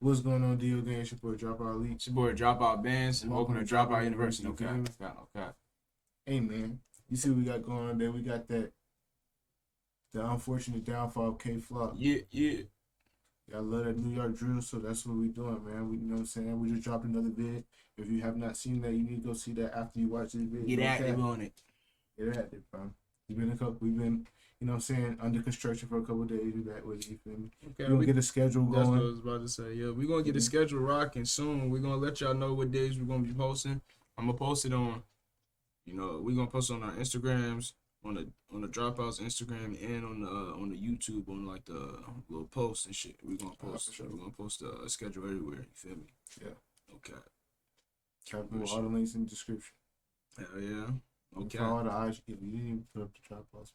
What's going on, DO Gang? It's your boy Dropout Elite. It's your boy Dropout Bands, and welcome to Dropout University. Okay. Hey man, you see what we got going on there? We got the unfortunate downfall of K Flock. Yeah. I love that New York drill, so that's what we doing, man. We, you know what I'm saying? We just dropped another vid. If you have not seen that, you need to go see that after you watch this video. Get active on it. Get active, bro. We've been, you know what I'm saying, under construction for a couple of days. We back with it, you feel me? Okay, we're gonna get a schedule going. That's what I was about to say. Yeah, we're gonna get the schedule rocking soon. We're gonna let y'all know what days we're gonna be posting. I'm gonna post it on, we're gonna post it on our Instagrams, on the Dropouts Instagram, and on the YouTube, on like the little posts and shit. We're gonna post. We're gonna post a schedule everywhere. You feel me? Yeah. Okay. Capital all the links in the description. Hell yeah. Okay. For all the eyes you get, we didn't even put up the Dropouts.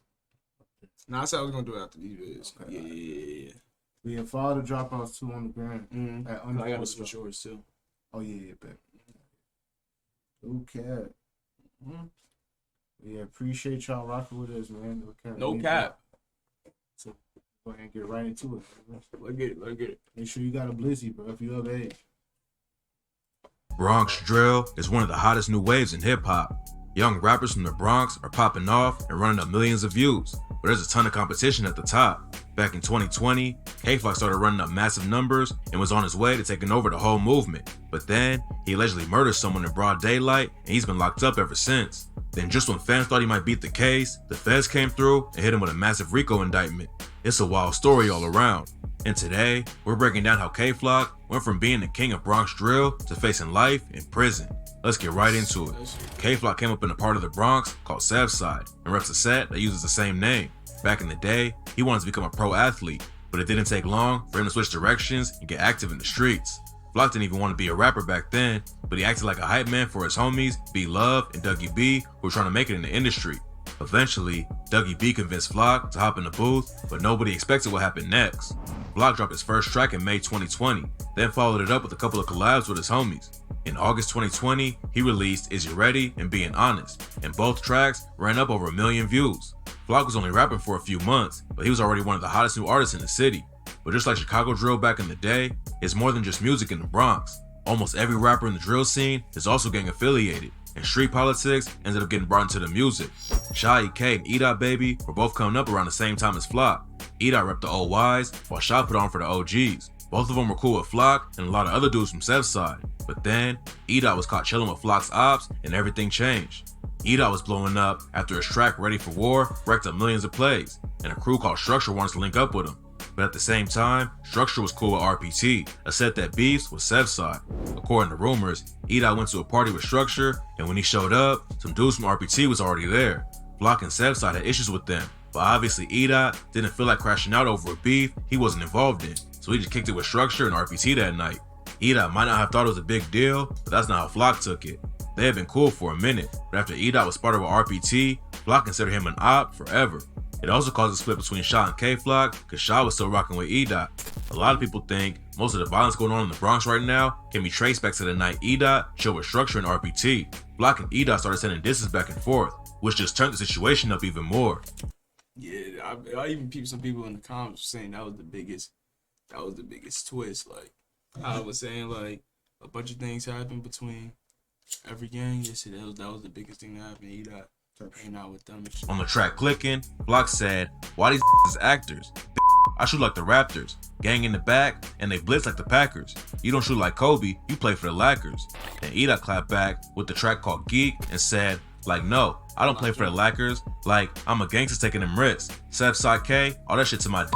Nah, that's how we're gonna do it after these videos. Okay. Yeah. We have follow the Dropouts too on the gram. Mm-hmm. I gotta switch yours too. Oh yeah, bet. Okay. Mm-hmm. Yeah, appreciate y'all rocking with us, man. Okay. No cap. So go ahead and get right into it. Let's get it. Make sure you got a blizzy, bro, if you're of age. Bronx drill is one of the hottest new waves in hip-hop. Young rappers from the Bronx are popping off and running up millions of views, but there's a ton of competition at the top. Back in 2020, K-Flock started running up massive numbers and was on his way to taking over the whole movement. But then, he allegedly murdered someone in broad daylight and he's been locked up ever since. Then just when fans thought he might beat the case, the feds came through and hit him with a massive RICO indictment. It's a wild story all around. And today, we're breaking down how K-Flock went from being the king of Bronx drill to facing life in prison. Let's get right into it. K-Flock came up in a part of the Bronx called Southside and reps a set that uses the same name. Back in the day, he wanted to become a pro athlete, but it didn't take long for him to switch directions and get active in the streets. Flock didn't even want to be a rapper back then, but he acted like a hype man for his homies, B Love and Dougie B, who were trying to make it in the industry. Eventually, Dougie B convinced Flock to hop in the booth, but nobody expected what happened next. Flock dropped his first track in May 2020, then followed it up with a couple of collabs with his homies. In August 2020, he released Is You Ready and Being Honest, and both tracks ran up over 1 million views. Flock was only rapping for a few months, but he was already one of the hottest new artists in the city. But just like Chicago drill back in the day, it's more than just music in the Bronx. Almost every rapper in the drill scene is also gang affiliated, and street politics ended up getting brought into the music. Shy K and E-Dot Baby were both coming up around the same time as Flock. E-Dot repped the old Ys, while Shy put on for the OGs. Both of them were cool with Flock and a lot of other dudes from Southside. But then, E-Dot was caught chilling with Flock's ops and everything changed. E-Dot was blowing up after his track Ready for War racked up millions of plays, and a crew called Structure wanted to link up with him. But at the same time, Structure was cool with RPT, a set that beefs with Southside. According to rumors, E-Dot went to a party with Structure, and when he showed up, some dudes from RPT was already there. Flock and Southside had issues with them, but obviously E-Dot didn't feel like crashing out over a beef he wasn't involved in, so he just kicked it with Structure and RPT that night. E-Dot might not have thought it was a big deal, but that's not how Flock took it. They had been cool for a minute, but after E-Dot was partnered with RPT, Flock considered him an op forever. It also caused a split between Shaw and K-Flock, because Shaw was still rocking with E-Dot. A lot of people think most of the violence going on in the Bronx right now can be traced back to the night E-Dot showed with Structure and RPT. Flock and E-Dot started sending disses back and forth, which just turned the situation up even more. Yeah, I even peeped some people in the comments saying that was the biggest twist. Like, I was saying, like, a bunch of things happened between every gang. Yesterday, that was the biggest thing that happened. E-Dot hanging out with them. On the track Clickin', Flock said, "Why these is actors? I shoot like the Raptors. Gang in the back, and they blitz like the Packers. You don't shoot like Kobe, you play for the Lakers." Then E-Dot clapped back with the track called Geek and said, like, "No, I don't play for the Lakers. Like, I'm a gangster taking them risks. Southside K, all that shit to my d."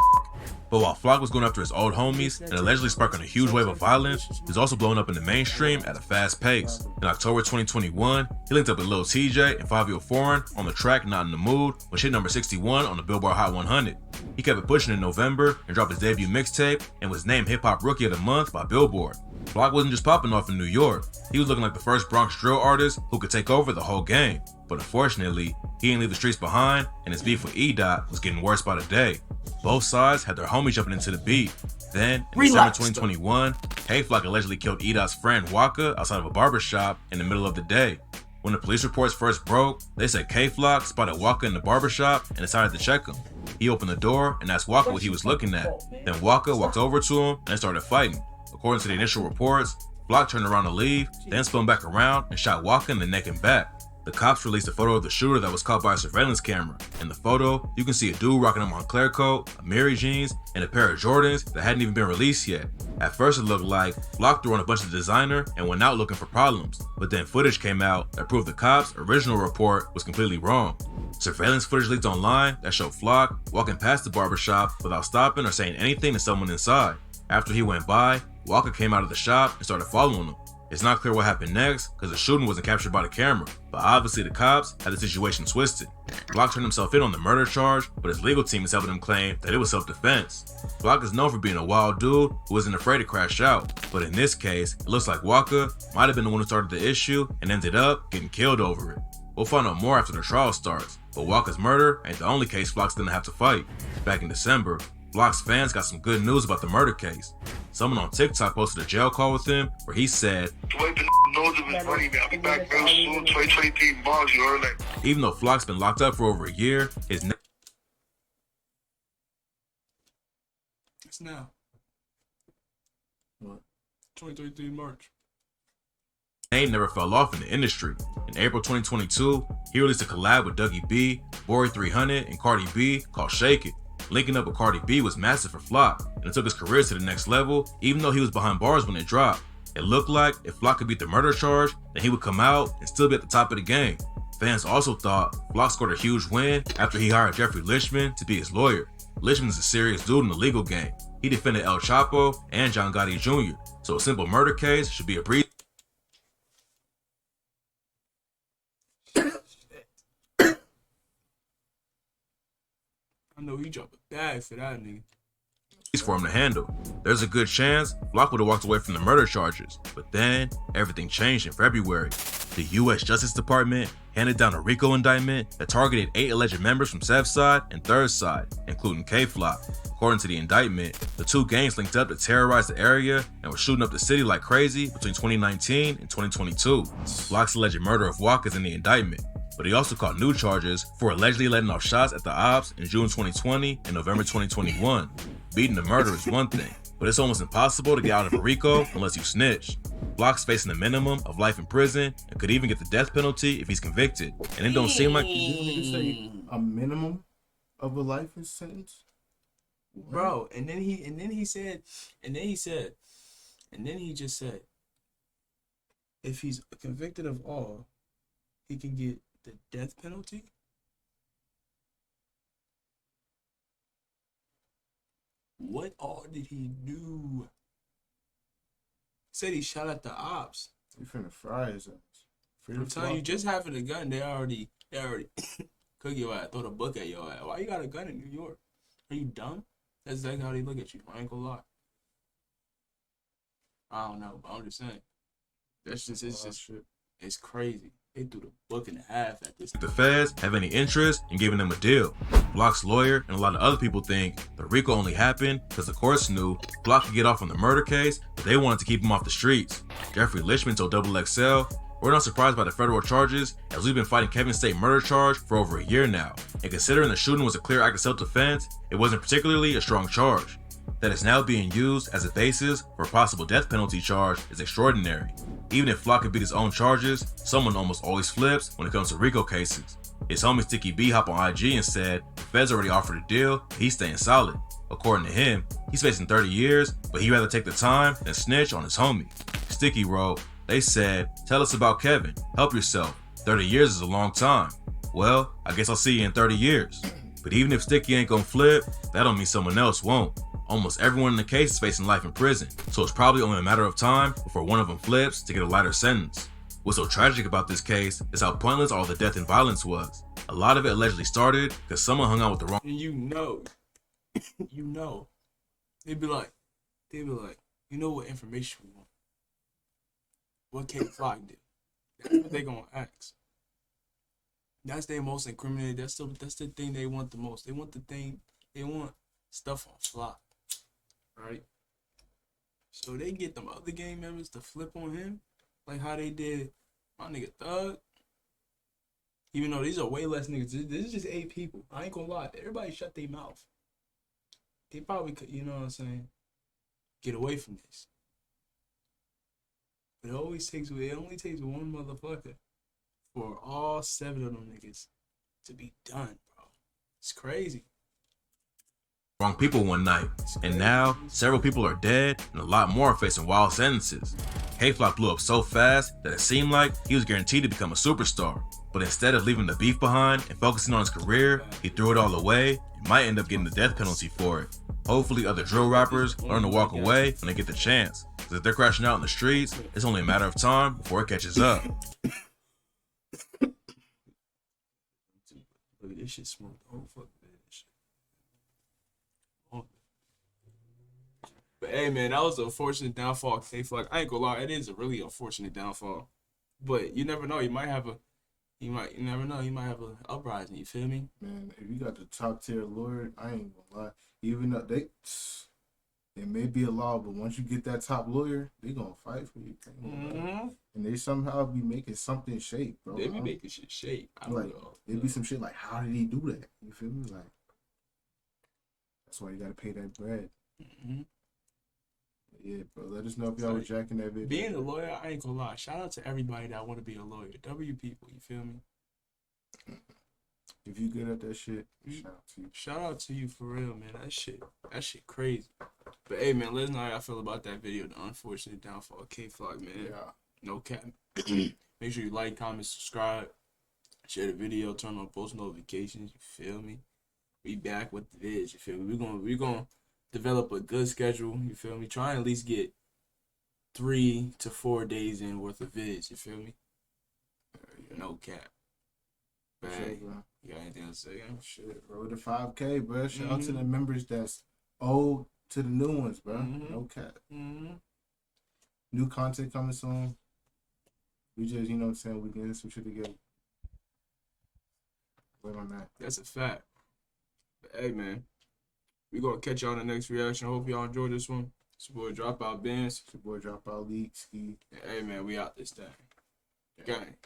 But while Flock was going after his old homies and allegedly sparking a huge wave of violence, he was also blowing up in the mainstream at a fast pace. In October 2021, he linked up with Lil TJ and Fabio Foreign on the track Not in the Mood, which hit number 61 on the Billboard Hot 100. He kept it pushing in November and dropped his debut mixtape and was named Hip Hop Rookie of the Month by Billboard. Flock wasn't just popping off in New York, he was looking like the first Bronx drill artist who could take over the whole game. But unfortunately, he didn't leave the streets behind, and his beef with E-Dot was getting worse by the day. Both sides had their homies jumping into the beat. Then, in December 2021, K-Flock allegedly killed E-Dot's friend Waka outside of a barbershop in the middle of the day. When the police reports first broke, they said K-Flock spotted Waka in the barbershop and decided to check him. He opened the door and asked Waka what he was looking at. Then Waka walked over to him and they started fighting. According to the initial reports, Flock turned around to leave, then spun back around and shot Walker in the neck and back. The cops released a photo of the shooter that was caught by a surveillance camera. In the photo, you can see a dude rocking a Montclair coat, a Mary jeans, and a pair of Jordans that hadn't even been released yet. At first it looked like Flock threw on a bunch of designer and went out looking for problems, but then footage came out that proved the cops' original report was completely wrong. Surveillance footage leaked online that showed Flock walking past the barbershop without stopping or saying anything to someone inside. After he went by, Walker came out of the shop and started following him. It's not clear what happened next because the shooting wasn't captured by the camera, but obviously the cops had the situation twisted. Flock turned himself in on the murder charge, but his legal team is helping him claim that it was self-defense. Flock is known for being a wild dude who isn't afraid to crash out, but in this case, it looks like Walker might have been the one who started the issue and ended up getting killed over it. We'll find out more after the trial starts, but Walker's murder ain't the only case Flock's didn't have to fight. Back in December, Flock's fans got some good news about the murder case. Someone on TikTok posted a jail call with him where he said, Swipe the nose of his money, man. I'll be back real soon. 2023 balls, you heard? Like, even though Flock's been locked up for over a year, his It's now. What? 2023 March. name never fell off in the industry. In April 2022, he released a collab with Dougie B, Bori 300, and Cardi B called Shake It. Linking up with Cardi B was massive for Flock, and it took his career to the next level, even though he was behind bars when it dropped. It looked like if Flock could beat the murder charge, then he would come out and still be at the top of the game. Fans also thought Flock scored a huge win after he hired Jeffrey Lichman to be his lawyer. Lichman is a serious dude in the legal game. He defended El Chapo and John Gotti Jr., so a simple murder case should be a breeze. I know he dropped a bag for that nigga. For him to handle. There's a good chance Flock would have walked away from the murder charges, but then everything changed in February. The U.S. Justice Department handed down a RICO indictment that targeted 8 alleged members from Sev's side and Third's side, including K-Flock. According to the indictment, the two gangs linked up to terrorize the area and were shooting up the city like crazy between 2019 and 2022. Flock's alleged murder of Walker is in the indictment, but he also caught new charges for allegedly letting off shots at the ops in June 2020 and November 2021. Beating the murder is one thing, but it's almost impossible to get out of a RICO unless you snitch. Flock's facing a minimum of life in prison and could even get the death penalty if he's convicted, and it don't seem like Didn't niggas say a minimum of a life sentence? Bro, and then he just said, if he's convicted of all, he can get the death penalty. What all did he do? Said he shot at the ops. You finna fry his ass. I'm telling you, just having a gun, they already cook your ass, throw the book at your ass. Why you got a gun in New York? Are you dumb? That's exactly how they look at you. I ain't gonna lie. I don't know, but I'm just saying. That's just it's crazy. They threw the book in half at this. the feds have any interest in giving them a deal. Flock's lawyer and a lot of other people think the RICO only happened because the courts knew Flock could get off on the murder case, but they wanted to keep him off the streets. Jeffrey Lichman told XXL, "We're not surprised by the federal charges, as we've been fighting Kevin State murder charge for over a year now, and considering the shooting was a clear act of self-defense, it wasn't particularly a strong charge. That it's now being used as a basis for a possible death penalty charge is extraordinary. Even if Flock could beat his own charges, someone almost always flips when it comes to RICO cases." His homie Sticky B hopped on IG and said the feds already offered a deal, but he's staying solid. According to him, he's facing 30 years, but he'd rather take the time than snitch on his homie. Sticky wrote, "They said, tell us about Kevin, help yourself. 30 years is a long time. Well, I guess I'll see you in 30 years. But even if Sticky ain't gonna flip, that don't mean someone else won't. Almost everyone in the case is facing life in prison, so it's probably only a matter of time before one of them flips to get a lighter sentence." What's so tragic about this case is how pointless all the death and violence was. A lot of it allegedly started because someone hung out with the wrong And you know, they'd be like, you know what information we want? What K Flock did? That's what they gonna ask. That's their most incriminating. That's the thing they want the most. They want stuff on Flock, right? So they get them other gang members to flip on him, like how they did my nigga Thug. Even though these are way less niggas, this is just 8 people. I ain't gonna lie, everybody shut their mouth. They probably could, you know what I'm saying, get away from this. It only takes one motherfucker for all 7 of them niggas to be done, bro. It's crazy. Wrong people one night, and now several people are dead and a lot more are facing wild sentences. K-Flock blew up so fast that it seemed like he was guaranteed to become a superstar, but instead of leaving the beef behind and focusing on his career, he threw it all away and might end up getting the death penalty for it. Hopefully other drill rappers learn to walk away when they get the chance, because if they're crashing out in the streets, it's only a matter of time before it catches up. Look at this shit smooth. Oh, fuck this shit. Oh. But hey, man, that was an unfortunate downfall of K-Flock. I ain't gonna lie, it is a really unfortunate downfall. But you never know. You might have you never know. You might have an uprising. You feel me? Man, if you got the top tier lawyer, I ain't gonna lie. Even though it may be a law, but once you get that top lawyer, they gonna fight for you. And they somehow be making something shape, bro. They be making shit shape. I don't know. There be some shit like, how did he do that? You feel me? Like, that's why you gotta pay that bread. Yeah, bro. Let us know if y'all were jacking that video. Being a lawyer, I ain't gonna lie. Shout out to everybody that want to be a lawyer. W people, you feel me? If you good at that shit, shout out to you. Shout out to you for real, man. That shit crazy. But hey, man, let us know how y'all feel about that video. The unfortunate downfall of K-Flock, man. Yeah. No cap. Make sure you like, comment, subscribe, share the video, turn on post notifications. You feel me? We back with the vids. You feel me? We're gonna develop a good schedule. You feel me? Try and at least get 3 to 4 days in worth of vids. You feel me? No cap. But hey, you got anything else to say? Shit, bro. The 5K, bro. Shout out to the members that's old to the new ones, bro. No cap. New content coming soon. We just, you know what I'm saying, we getting some shit together. Wait on that. That's a fact. But hey, man, we gonna catch y'all in the next reaction. I hope y'all enjoyed this one. It's your boy Dropout Benz. It's your boy Dropout League Ski. Hey, man, we out this time. Gang.